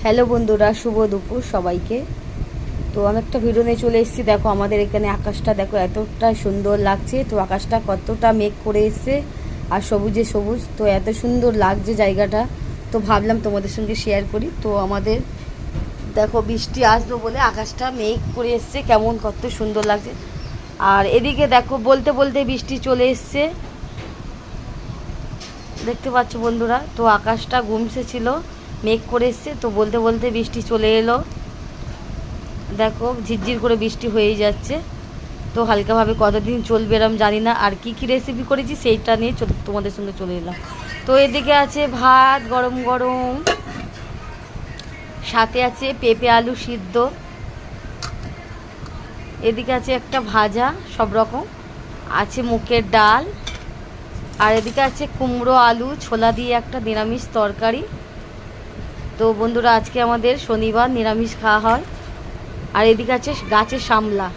Hello বন্ধুরা, শুভ দুপুর সবাইকে। তো আমি একটা ভিডিও নিয়ে চলে এসেছি। দেখো আমাদের এখানে আকাশটা দেখো এতটা সুন্দর লাগছে। তো আকাশটা কতটা মেঘ করে এসছে আর সবুজে সবুজ, তো এত সুন্দর লাগছে জায়গাটা। তো ভাবলাম তোমাদের সঙ্গে শেয়ার করি। তো আমাদের দেখো বৃষ্টি আসবে বলে আকাশটা মেঘ করে এসছে, কেমন কত সুন্দর লাগছে। আর এদিকে দেখো বলতে বলতে বৃষ্টি চলে এসছে, দেখতে পাচ্ছ বন্ধুরা। তো আকাশটা ঘুমসে ছিল, মেঘ করে এসছে, তো বলতে বলতে বৃষ্টি চলে এলো। দেখো ঝিরঝির করে বৃষ্টি হয়েই যাচ্ছে। তো হালকাভাবে কতদিন চলবে এরম জানি না। আর কি কি রেসিপি করেছি সেইটা নিয়ে তোমাদের সঙ্গে চলে এলাম। তো এদিকে আছে ভাত গরম গরম, সাথে আছে পেঁপে আলু সিদ্ধ, এদিকে আছে একটা ভাজা সব রকম, আছে মুগের ডাল, আর এদিকে আছে কুমড়ো আলু ছোলা দিয়ে একটা নিরামিষ তরকারি। তো বন্ধুরা আজকে আমাদের শনিবার নিরামিষ খাওয়া হয়। আর এদিকে আছে গাছের শামলা।